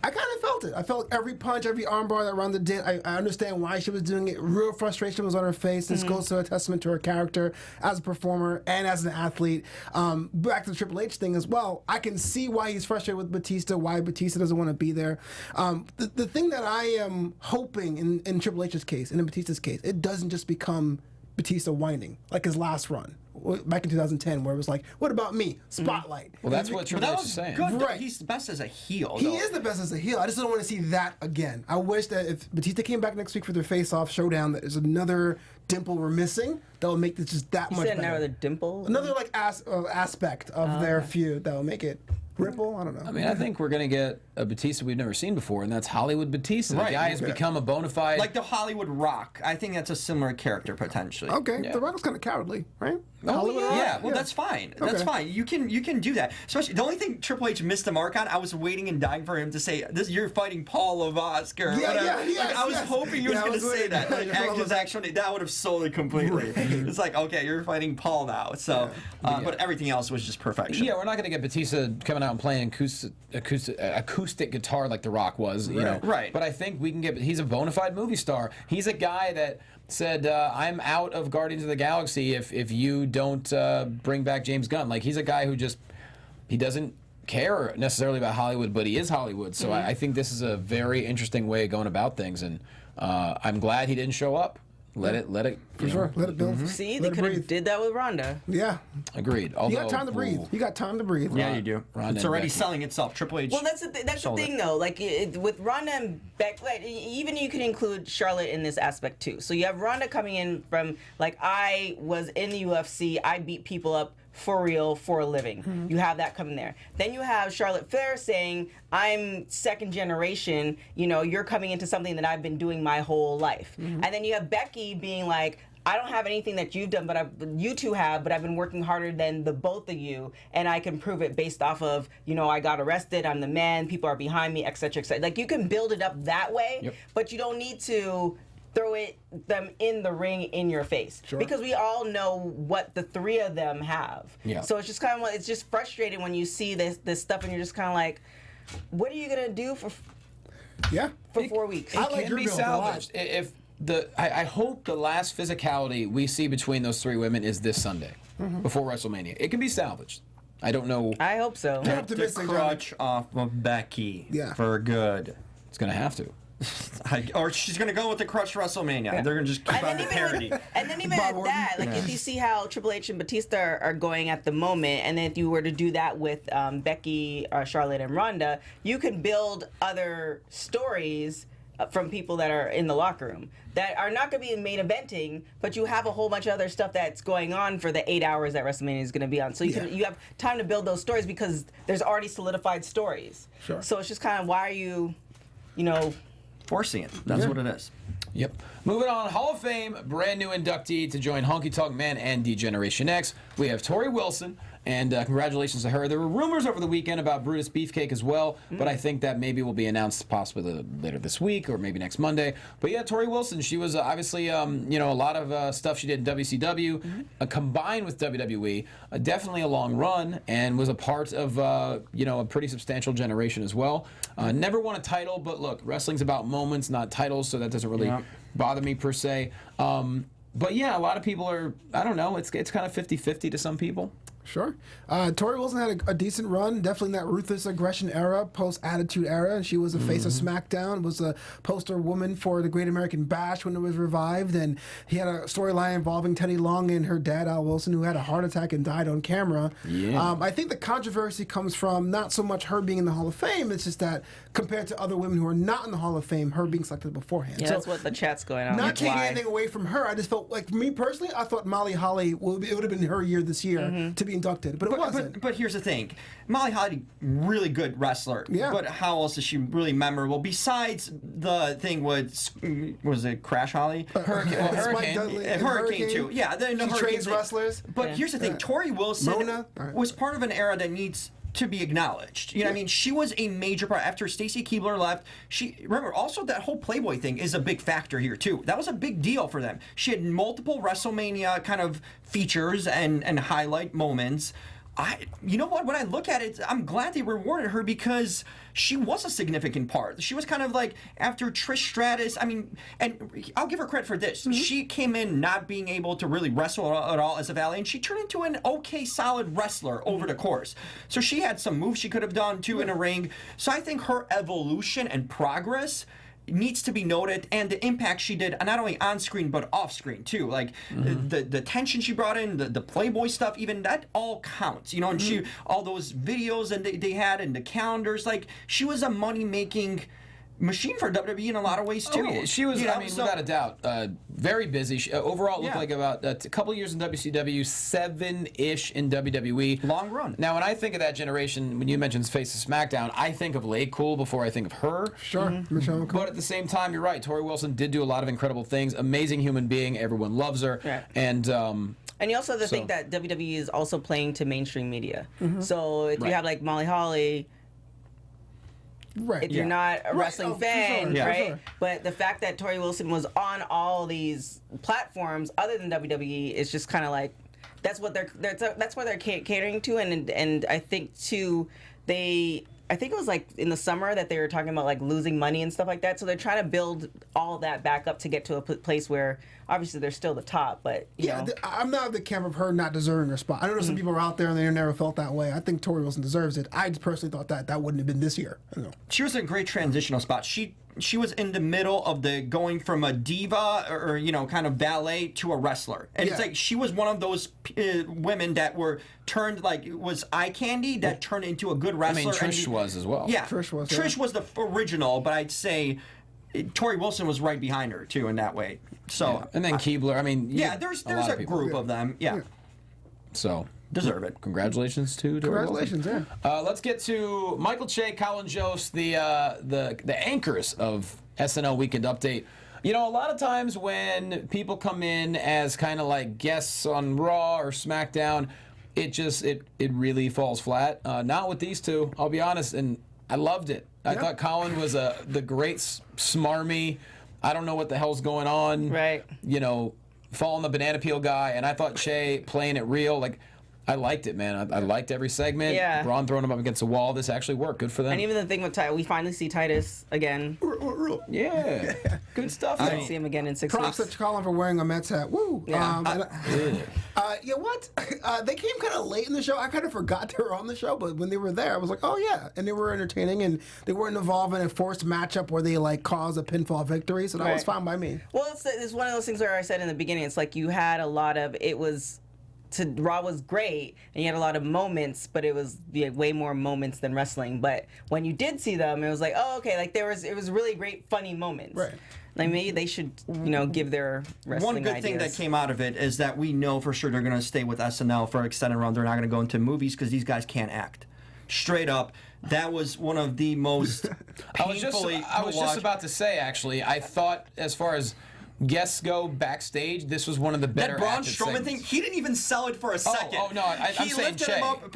I kind of felt it. I felt every punch, every armbar that Rhonda did. I understand why she was doing it. Real frustration was on her face. This goes to a testament to her character as a performer and as an athlete. Back to the Triple H thing as well. I can see why he's frustrated with Batista, why Batista doesn't want to be there. The thing that I am hoping in Triple H's case and in Batista's case, it doesn't just become Batista whining like his last run back in 2010, where it was like, "What about me?" Spotlight. Well, that's what Triple H is saying. Good. Right. He's the best as a heel. He is the best as a heel. I just don't want to see that again. I wish that if Batista came back next week for their face-off showdown, that there's another dimple we're missing that will make this just that much better. Another dimple? Another like aspect of their feud that will make it ripple. I don't know. I mean, I think we're going to get a Batista we've never seen before, and that's Hollywood Batista. Right. The guy has become a bona fide... Like the Hollywood Rock. I think that's a similar character, potentially. Okay, Yeah. The Rock's kind of cowardly, right? Hollywood Rock? Yeah, well, that's fine. That's Okay. fine. You can do that. Especially the only thing Triple H missed the mark on. I was waiting and dying for him to say, "This, you're fighting Paul of Oscar." I was hoping he was going to say that. Like, actually, that would have sold it completely. It's like, okay, you're fighting Paul now. So, but everything else was just perfection. Yeah, we're not going to get Batista coming out and playing acoustic guitar like The Rock was, you know. Right. But I think we can get... He's a bona fide movie star. He's a guy that said, I'm out of Guardians of the Galaxy if you don't bring back James Gunn. Like, he's a guy who just... He doesn't care necessarily about Hollywood, but he is Hollywood. So I think this is a very interesting way of going about things, and I'm glad he didn't show up. Let it For sure. Let it build. See, Let they it could have breathe. did that with Rhonda. Yeah. Agreed. You Although, got time to breathe. You got time to breathe. Yeah, you do. Ronda It's and already Becky. selling itself. Triple H. Well, that's the thing, though. Like with Rhonda and Becky, like, even you can include Charlotte in this aspect too. So you have Rhonda coming in from like, I was in the UFC, I beat people up for real for a living. You have that coming there. Then you have Charlotte Flair saying, I'm second generation, you know, you're coming into something that I've been doing my whole life. And then you have Becky being like, I don't have anything that you've done, but you two have, but I've been working harder than the both of you, and I can prove it based off of, you know, I got arrested, I'm the man, people are behind me, etc., etc. Like, you can build it up that way, but you don't need to throw them in the ring in your face. Because we all know what the three of them have. So it's just kind of, it's just frustrating when you see this stuff and you're just kind of like, what are you going to do for 4 weeks? It can be salvaged. I hope the last physicality we see between those three women is this Sunday, before WrestleMania. It can be salvaged. I don't know. I hope so. Take the crutch off of Becky for good. It's going to have to. Or she's going to go with the crutch WrestleMania. They're going to just keep on the parody. And then even at that, like if you see how Triple H and Batista are going at the moment, and then if you were to do that with Becky, Charlotte, and Rhonda, you can build other stories from people that are in the locker room that are not going to be main eventing, but you have a whole bunch of other stuff that's going on for the 8 hours that WrestleMania is going to be on. So you have time to build those stories because there's already solidified stories. So it's just kind of, why are you know, forcing it. That's what it is. Yep. Moving on, Hall of Fame, brand new inductee to join Honky Tonk Man and D-Generation X. We have Tory Wilson, and congratulations to her. There were rumors over the weekend about Brutus Beefcake as well, but I think that maybe will be announced possibly later this week or maybe next Monday. But yeah, Tory Wilson, she was obviously, you know, a lot of stuff she did in WCW, combined with WWE, definitely a long run, and was a part of, you know, a pretty substantial generation as well. Never won a title, but look, wrestling's about moments, not titles, so that doesn't really bother me per se. But yeah, a lot of people are, I don't know, it's kind of 50-50 to some people. Sure. Tory Wilson had a decent run, definitely in that ruthless aggression era, post-Attitude era. She was a face of SmackDown, was a poster woman for the Great American Bash when it was revived, and he had a storyline involving Teddy Long and her dad, Al Wilson, who had a heart attack and died on camera. I think the controversy comes from not so much her being in the Hall of Fame, it's just that compared to other women who are not in the Hall of Fame, her being selected beforehand. Yeah, so that's what the chat's going on. Not taking anything away from her, I just felt like, me personally, I thought Molly Holly, it would have been her year this year to be be inducted, but it wasn't. But here's the thing. Molly Holly, really good wrestler. Yeah. But how else is she really memorable? Besides the thing was it Crash Holly? Hurricane too. Yeah. She trains wrestlers. But here's the thing. Tory Wilson was part of an era that needs to be acknowledged. You know what I mean? She was a major part. After Stacy Keibler left, remember, also that whole Playboy thing is a big factor here, too. That was a big deal for them. She had multiple WrestleMania kind of features and highlight moments. You know what? When I look at it, I'm glad they rewarded her because she was a significant part. She was kind of like after Trish Stratus. I mean, and I'll give her credit for this. She came in not being able to really wrestle at all as a valet, and she turned into an okay, solid wrestler over the course. So she had some moves she could have done too in a ring. So I think her evolution and progress needs to be noted, and the impact she did not only on screen but off screen too. Like the tension she brought in, the Playboy stuff, even that all counts. You know, and she all those videos and they had and the calendars. Like she was a money making machine for WWE in a lot of ways too. Oh, she was, I mean, without a doubt, very busy. She, overall, it looked like about a couple years in WCW, 7-ish in WWE. Long run. Now, when I think of that generation, when you mentioned Face of SmackDown, I think of Lay Cool before I think of her. Sure, Michelle McCool. But at the same time, you're right. Tori Wilson did do a lot of incredible things. Amazing human being. Everyone loves her. Yeah. And you also have to think that WWE is also playing to mainstream media. So if you have like Molly Holly, if you're not a wrestling fan, right? But the fact that Tory Wilson was on all these platforms other than WWE is just kind of like that's what they're catering to, and I think too I think it was like in the summer that they were talking about like losing money and stuff like that. So they're trying to build all that back up to get to a place where obviously they're still the top. But you know. I'm not the camp of her not deserving her spot. I know some people are out there and they never felt that way. I think Tory Wilson deserves it. I just personally thought that wouldn't have been this year. I don't know. She was a great transitional spot. She was in the middle of the going from a diva or you know kind of ballet to a wrestler, and it's like she was one of those women that were turned like was eye candy that turned into a good wrestler. I mean, Trish was as well. Yeah, Trish was the original, but I'd say Tory Wilson was right behind her too in that way. So and then Keibler. I mean, there's a group of them. Yeah. So. Deserve it. Congratulations to Tory Wilson. Congratulations, Let's get to Michael Che, Colin Jost, the anchors of SNL Weekend Update. You know, a lot of times when people come in as kind of like guests on Raw or SmackDown, it really falls flat. Not with these two, I'll be honest, and I loved it. I thought Colin was the great smarmy, I don't know what the hell's going on. Right. You know, falling the banana peel guy, and I thought Che playing it real, like. I liked it, man. I liked every segment. Yeah. Braun throwing him up against the wall. This actually worked. Good for them. And even the thing with Titus, we finally see Titus again. Yeah. Good stuff. I see him again in 6 weeks. Props to Colin for wearing a Mets hat. Woo. Yeah. You know what? They came kind of late in the show. I kind of forgot they were on the show, but when they were there, I was like, oh yeah. And they were entertaining, and they weren't involved in a forced matchup where they like caused a pinfall victory. So that was fine by me. Well, it's one of those things where I said in the beginning, it's like you had a lot of Raw was great, and you had a lot of moments, but it was way more moments than wrestling. But when you did see them, it was like, oh, okay, like it was really great, funny moments. Right. Like maybe they should, give their wrestling One good thing that came out of it is that we know for sure they're going to stay with SNL for an extended run. They're not going to go into movies because these guys can't act. Straight up, that was one of the most painfully. I was just about to say, actually, I thought as far as guests go backstage, this was one of the better. That Braun acted Strowman segments. thing, he didn't even sell it for a second. Oh no, I'm saying lifted Che. him up,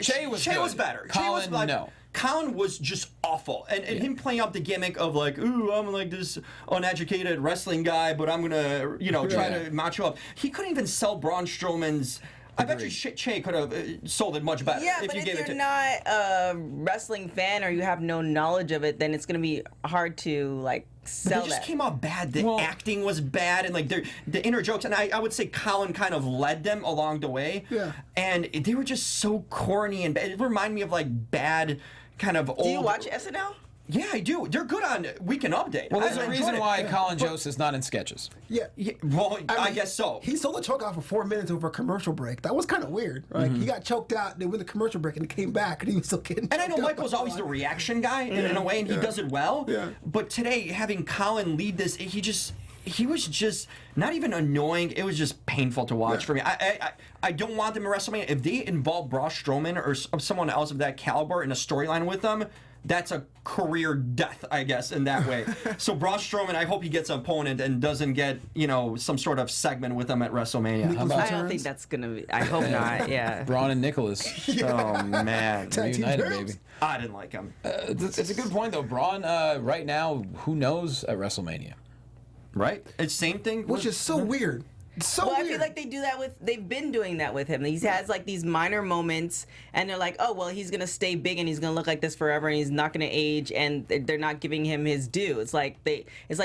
Che was Che good. was better. Colin, Che was no. Colin was just awful, and him playing up the gimmick of like, ooh, I'm like this uneducated wrestling guy, but I'm gonna, try to macho up. He couldn't even sell Braun Strowman's. I bet you Che could have sold it much better. Yeah, if but you if gave you're it to not a wrestling fan or you have no knowledge of it, then it's going to be hard to like sell But it just that. came out bad. The acting was bad, and like the inner jokes. And I would say Colin kind of led them along the way. Yeah. And they were just so corny and bad. It reminded me of like bad kind of old. Do you watch SNL? Yeah, I do. They're good on Weekend Update. Well, there's I a enjoyed reason it. why Colin Jost is not in sketches. Yeah. Well, I mean, guess so. He sold the choke out for 4 minutes over a commercial break. That was kind of weird. Like he got choked out, they went the commercial break, and he came back, and he was still getting. And I know choked out Michael's by always the line. reaction guy in a way, and he does it well. Yeah. But today, having Colin lead this, he just. he was just not even annoying. It was just painful to watch for me. I don't want them in WrestleMania. If they involve Braun Strowman or someone else of that caliber in a storyline with them, that's a career death, I guess, in that way. So Braun Strowman, I hope he gets an opponent and doesn't get, some sort of segment with him at WrestleMania. I don't think that's going to be. I hope not, yeah. Braun and Nicholas. Oh, man. Reunited, baby. I didn't like him. It's a good point, though. Braun, right now, who knows at WrestleMania? Right? It's same thing. Which is so weird. So well, weird. I feel like they've been doing that with him. He has like these minor moments, and they're like, oh, well, he's going to stay big and he's going to look like this forever and he's not going to age, and they're not giving him his due. It's like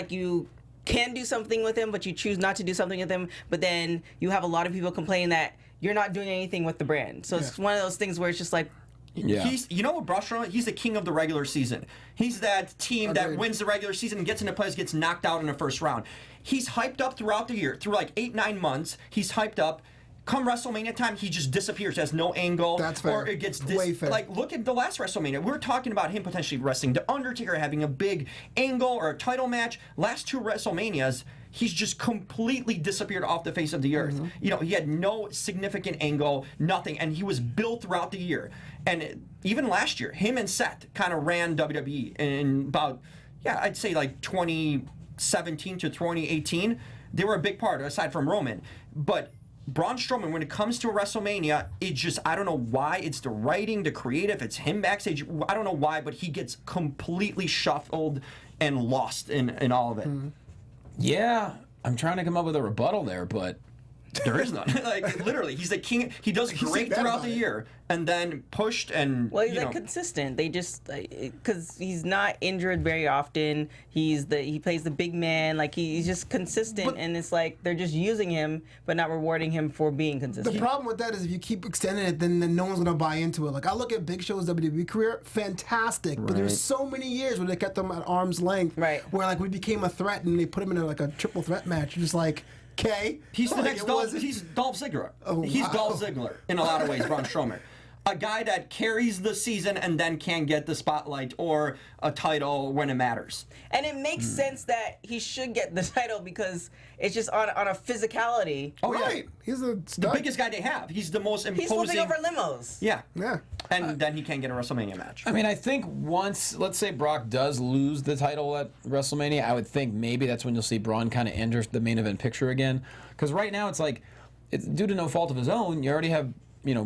you can do something with him, but you choose not to do something with him, but then you have a lot of people complaining that you're not doing anything with the brand. So it's one of those things where it's just like, you know what, Braun Strowman? He's the king of the regular season. He's that team that wins the regular season and gets into playoffs, gets knocked out in the first round. He's hyped up throughout the year. Through like 8-9 months, he's hyped up. Come WrestleMania time, he just disappears. Has no angle. That's fair. Or it gets way fair. Like, look at the last WrestleMania. We're talking about him potentially wrestling the Undertaker, having a big angle or a title match. Last 2 WrestleManias, he's just completely disappeared off the face of the earth. He had no significant angle, nothing, and he was built throughout the year. And even last year, him and Seth kind of ran WWE in about, I'd say like 2017 to 2018. They were a big part, aside from Roman. But Braun Strowman, when it comes to a WrestleMania, it just, I don't know why. It's the writing, the creative, it's him backstage. I don't know why, but he gets completely shuffled and lost in all of it. Yeah, I'm trying to come up with a rebuttal there, but there is none. Like, literally, he's the king. He does great throughout the year, and then pushed and. Well, he's like consistent. They just because he's not injured very often. He plays the big man. Like he's just consistent, and it's like they're just using him, but not rewarding him for being consistent. The problem with that is if you keep extending it, then no one's gonna buy into it. Like I look at Big Show's WWE career, fantastic, but there's so many years where they kept them at arm's length, right? Where like we became a threat, and they put him in like a triple threat match. You're just like. Okay. He's the next Dolph. He's Dolph Ziggler. He's Dolph Ziggler in a lot of ways, Braun Strowman. A guy that carries the season and then can't get the spotlight or a title when it matters. And it makes sense that he should get the title because it's just on a physicality. Oh, right. Yeah. He's the biggest guy they have. He's the most imposing. He's flipping over limos. Yeah. Yeah. And then he can't get a WrestleMania match. I mean, I think once, let's say Brock does lose the title at WrestleMania, I would think maybe that's when you'll see Braun kind of enter the main event picture again. Because right now it's like, it's due to no fault of his own. You already have,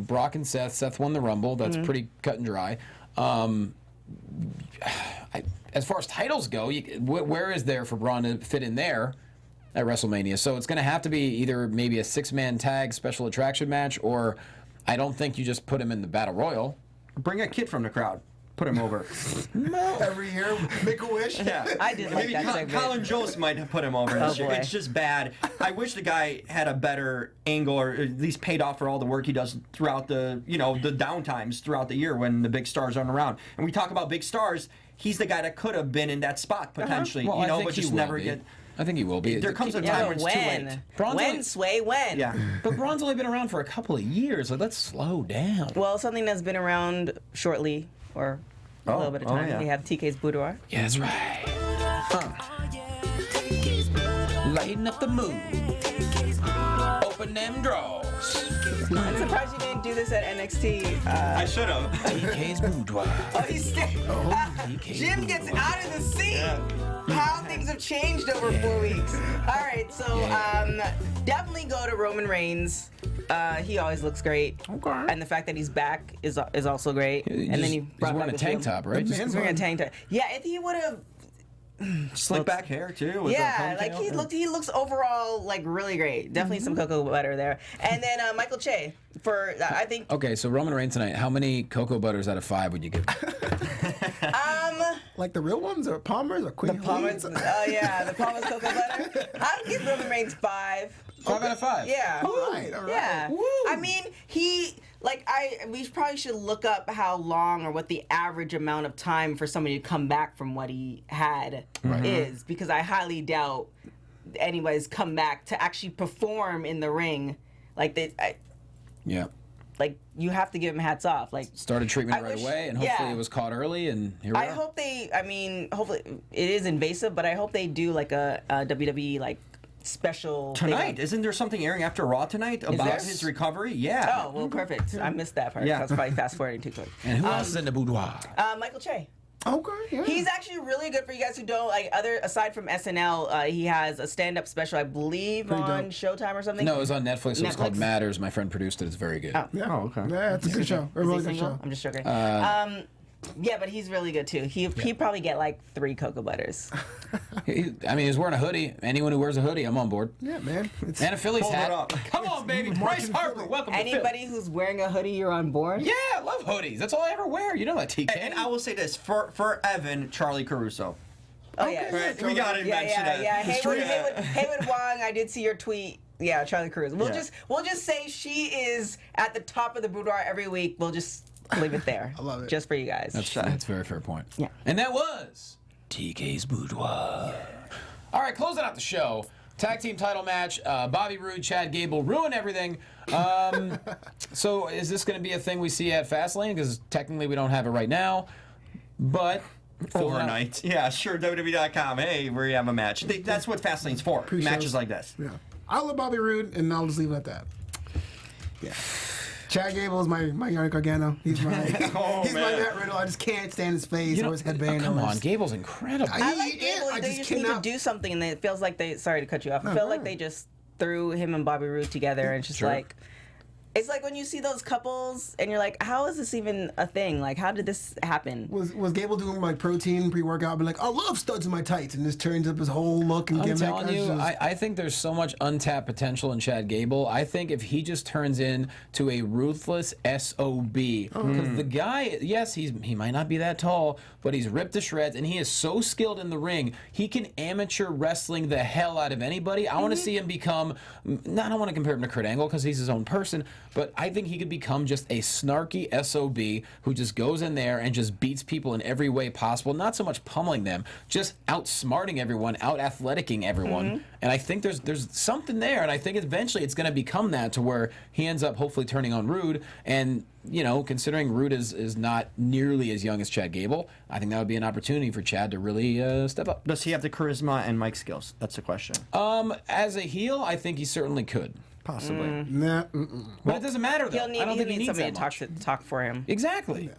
Brock and Seth. Seth won the Rumble. That's pretty cut and dry. As far as titles go, where is there for Braun to fit in there at WrestleMania? So it's going to have to be either maybe a 6-man tag special attraction match, or I don't think you just put him in the Battle Royal. Bring a kid from the crowd. Put him over. Every year, make a wish. Yeah. I did like Maybe that segment. Colin Jost might have put him over this year. Boy. It's just bad. I wish the guy had a better angle, or at least paid off for all the work he does throughout the, the downtimes throughout the year when the big stars aren't around. And we talk about big stars. He's the guy that could have been in that spot potentially, Well, I think but he just will never be. get. I think he will be. There comes a time when it's too late. When, Sway, when? Yeah. But Braun's only been around for a couple of years. Like, let's slow down. Well, something that's been around shortly or a little bit of time. yeah. They have TK's boudoir. Yeah, that's right. Lighten up the mood. Open them drawers. I'm surprised you didn't do this at NXT. I should have. TK's boudoir. Oh, he's Jim gets out of the seat. How things have changed over 4 weeks. All right, so definitely go to Roman Reigns. He always looks great. Okay. And the fact that he's back is also great. And then he brought he's wearing back a tank top, right? He's wearing a tank top. Yeah, if he would have. Slick back hair too. With Yeah, the like ponytail. he looks overall like really great. Definitely some cocoa butter there. And then Michael Che for I think. Okay, so Roman Reigns tonight. How many cocoa butters out of 5 would you give? Like the real ones, or Palmer's, or Queen Palmer's. Oh yeah, the Palmer's cocoa butter. I'd give Roman Reigns 5. 5 out of 5. Yeah. All right. Yeah. Woo. I mean, we probably should look up how long or what the average amount of time for somebody to come back from what he had is, because I highly doubt anybody's come back to actually perform in the ring like they. Yeah. like you have to give him hats off. Like Started treatment right away, and hopefully it was caught early, and here we are. I hope hopefully it is invasive, but I hope they do like a WWE like special tonight. Isn't there something airing after Raw tonight about his recovery? Yeah. Oh well, perfect. I missed that part. Yeah. I was probably fast forwarding too quick. And who else is in the boudoir? Michael Che. Okay, yeah. He's actually really good for you guys who don't like aside from SNL, he has a stand-up special, I believe, on Showtime or something. No, it was on Netflix. It was called Matters. My friend produced it. It's very good. Oh, Yeah. Oh, okay. Yeah, it's a good show. A really good single? show. I'm just joking. Yeah, but he's really good too. He'd probably get like 3 cocoa butters. He's wearing a hoodie. Anyone who wears a hoodie, I'm on board. Yeah, man. And a Phillies Hold it hat. up. Come on, baby. Bryce Harper, welcome to Anybody who's wearing a hoodie, you're on board. Yeah, I love hoodies. That's all I ever wear. You know that, TK. And I will say this for Evan, Charlie Caruso. Oh yeah. Right, we gotta mention that. Yeah. Haywood Wong, I did see your tweet. Yeah, Charlie Cruz. We'll just say she is at the top of the boudoir every week. We'll just leave it there. I love it. Just for you guys. That's a very fair point. Yeah. And that was TK's Boudoir. All right, closing out the show. Tag team title match. Bobby Roode, Chad Gable ruin everything. So is this going to be a thing we see at Fastlane? Because technically we don't have it right now. But Overnight. Yeah, sure, WWE.com. Hey, we have a match. That's what Fastlane's for. Pre-shows. Matches like this. Yeah. I love Bobby Roode, and I'll just leave it at that. Yeah. Chad Gable is my Yanni Gargano. He's my he's my Matt Riddle. I just can't stand his face or his headband. Come on, Gable's incredible. I like Gable. They just need to do something, and it feels like they. Sorry to cut you off. I feel like they just threw him and Bobby Roode together, and it's just like. It's like when you see those couples and you're like, how is this even a thing? Like, how did this happen? Was Gable doing like protein pre-workout? Be like, I love studs in my tights, and this turns up his whole look and I'm gimmick. telling you, I think there's so much untapped potential in Chad Gable. I think if he just turns into a ruthless SOB, because the guy, yes, he might not be that tall, but he's ripped to shreds, and he is so skilled in the ring. He can amateur wrestling the hell out of anybody. I want to see him become. I don't want to compare him to Kurt Angle because he's his own person. But I think he could become just a snarky SOB who just goes in there and just beats people in every way possible. Not so much pummeling them, just outsmarting everyone, out-athleticing everyone. And I think there's something there, and I think eventually it's going to become that to where he ends up hopefully turning on Roode. And, you know, considering Roode is not nearly as young as Chad Gable, I think that would be an opportunity for Chad to really step up. Does he have the charisma and mic skills? That's the question. As a heel, I think he certainly could. Possibly. Nah, But it doesn't matter, though. I don't think he needs somebody that to much. talk for him. Exactly. Yeah.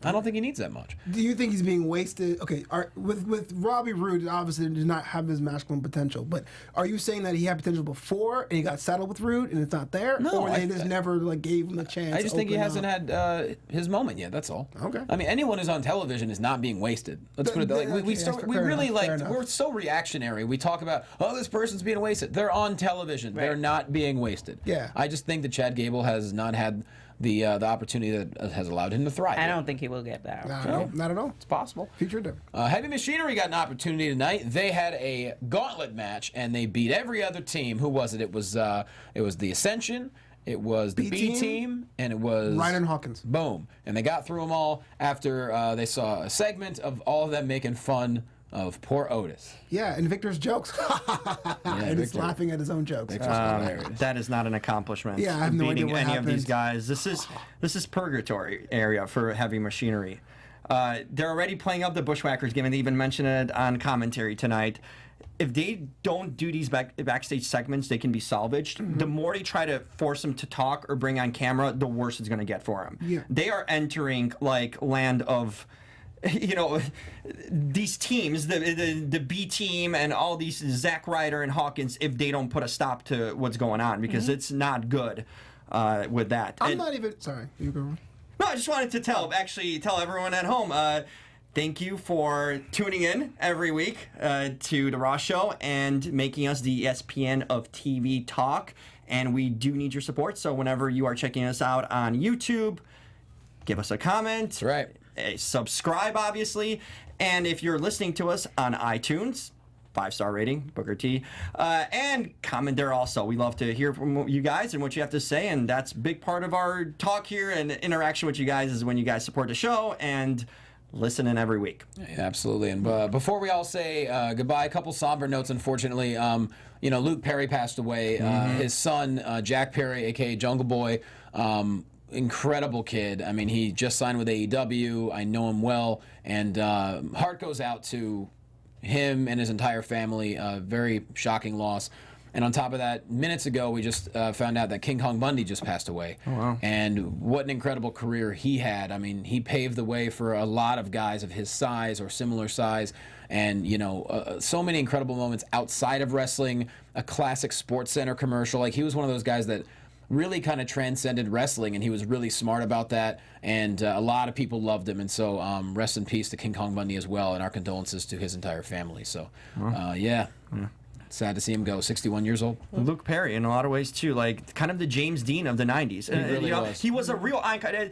I don't think he needs that much. Do you think he's being wasted? Okay, with Robbie Roode, obviously does not have his masculine potential. But are you saying that he had potential before and he got saddled with Roode and it's not there, No, or they just never like gave him a chance? I just think he hasn't had his moment yet. That's all. Okay. I mean, anyone who's on television is not being wasted. Let's put it that way. Okay, fair enough. We're so reactionary. We talk about this person's being wasted. They're on television. They're not being wasted. Yeah. I just think that Chad Gable has not had the opportunity that has allowed him to thrive. I don't think he will get that. Not at all. It's possible. Future them. Heavy Machinery got an opportunity tonight. They had a gauntlet match and they beat every other team. Who was it? It was the Ascension. It was the B team, and it was Ryan and Hawkins. Boom, and they got through them all after they saw a segment of all of them making fun of poor Otis. Yeah, and Victor's jokes. And he's Victor. laughing at his own jokes. That is not an accomplishment. Yeah, I have no idea beating what any of these happened. guys. This is purgatory area for Heavy Machinery. They're already playing up the Bushwhackers game, and they even mentioned it on commentary tonight. If they don't do these backstage segments, they can be salvaged. The more they try to force them to talk or bring on camera, the worse it's going to get for them. Yeah. They are entering like land of, you know, these teams, the B team and all these Zack Ryder and Hawkins, if they don't put a stop to what's going on, because it's not good with that. I'm not even sorry. You go. No, I just wanted to tell everyone at home, thank you for tuning in every week to the Raw Show and making us the ESPN of TV talk. And we do need your support. So whenever you are checking us out on YouTube, give us a comment. That's right. Subscribe, obviously. And if you're listening to us on iTunes, 5-star rating, Booker T, and comment there also. We love to hear from you guys and what you have to say, and that's a big part of our talk here and interaction with you guys is when you guys support the show and listen in every week. Yeah, absolutely. And before we all say goodbye, a couple somber notes, unfortunately. Luke Perry passed away. His son, Jack Perry, a.k.a. Jungle Boy, incredible kid. I mean, he just signed with AEW. I know him well, and heart goes out to him and his entire family. Very shocking loss. And on top of that, minutes ago, we just found out that King Kong Bundy just passed away. Oh, wow. And what an incredible career he had. I mean, he paved the way for a lot of guys of his size or similar size. And, you know, so many incredible moments outside of wrestling, a classic Sports Center commercial. Like, he was one of those guys that really kind of transcended wrestling, and he was really smart about that, and a lot of people loved him. And so rest in peace to King Kong Bundy as well, and our condolences to his entire family. So, yeah. Sad to see him go, 61 years old. Luke Perry, in a lot of ways, too. Like, kind of the James Dean of the 90s. He really was. He was a real icon.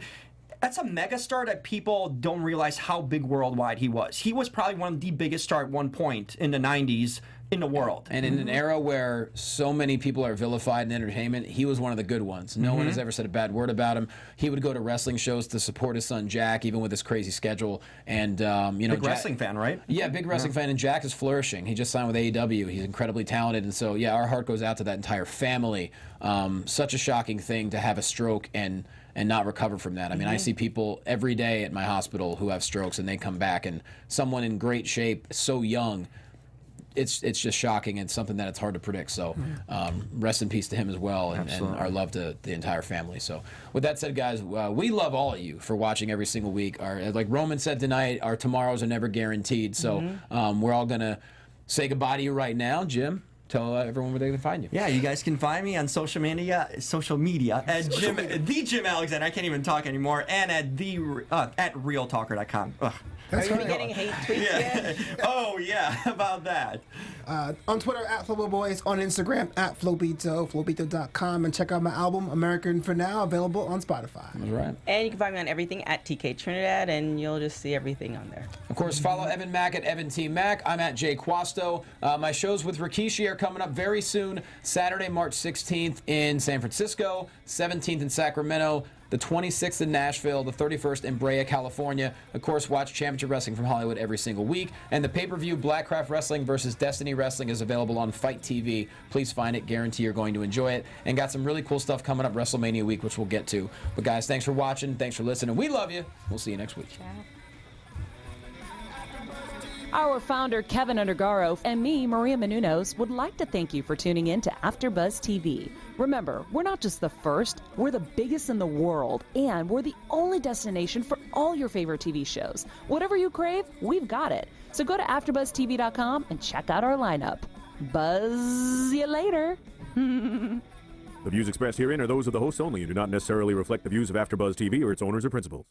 That's a megastar that people don't realize how big worldwide he was. He was probably one of the biggest star at one point in the 90s in the world. And in an era where so many people are vilified in entertainment, he was one of the good ones. No one has ever said a bad word about him. He would go to wrestling shows to support his son Jack, even with his crazy schedule. And you know, big wrestling fan, right? Yeah, big wrestling fan. And Jack is flourishing. He just signed with AEW. He's incredibly talented. And so, yeah, our heart goes out to that entire family. Such a shocking thing to have a stroke and not recover from that. I mean, I see people every day at my hospital who have strokes, and they come back, and someone in great shape, so young, it's just shocking, and something that it's hard to predict. So rest in peace to him as well, and our love to the entire family. So with that said, guys, we love all of you for watching every single week. Like Roman said tonight, our tomorrows are never guaranteed. So we're all going to say goodbye to you right now. Jim, tell everyone where they can find you. Yeah, you guys can find me on social media at the Jim Alexander. I can't even talk anymore, and at realtalker.com. Are you getting hate tweets yet? Oh yeah, how about that? On Twitter at FlowBoys, on Instagram at Flowbito, flowbito.com, and check out my album American for Now, available on Spotify. That's right. And you can find me on everything at TK Trinidad, and you'll just see everything on there. Of course, follow Evan Mack at Evan T. Mack. I'm at Jay Quasto. My shows with Rikishi are coming up very soon. Saturday, March 16th in San Francisco, 17th in Sacramento, the 26th in Nashville, the 31st in Brea, California. Of course, watch Championship Wrestling from Hollywood every single week. And the pay-per-view Blackcraft Wrestling versus Destiny Wrestling is available on Fight TV. Please find it. Guarantee you're going to enjoy it. And got some really cool stuff coming up WrestleMania week, which we'll get to. But guys, thanks for watching. Thanks for listening. We love you. We'll see you next week. Ciao. Our founder, Kevin Undergaro, and me, Maria Menounos, would like to thank you for tuning in to AfterBuzz TV. Remember, we're not just the first, we're the biggest in the world, and we're the only destination for all your favorite TV shows. Whatever you crave, we've got it. So go to AfterBuzzTV.com and check out our lineup. Buzz you later. The views expressed herein are those of the hosts only and do not necessarily reflect the views of AfterBuzz TV or its owners or principals.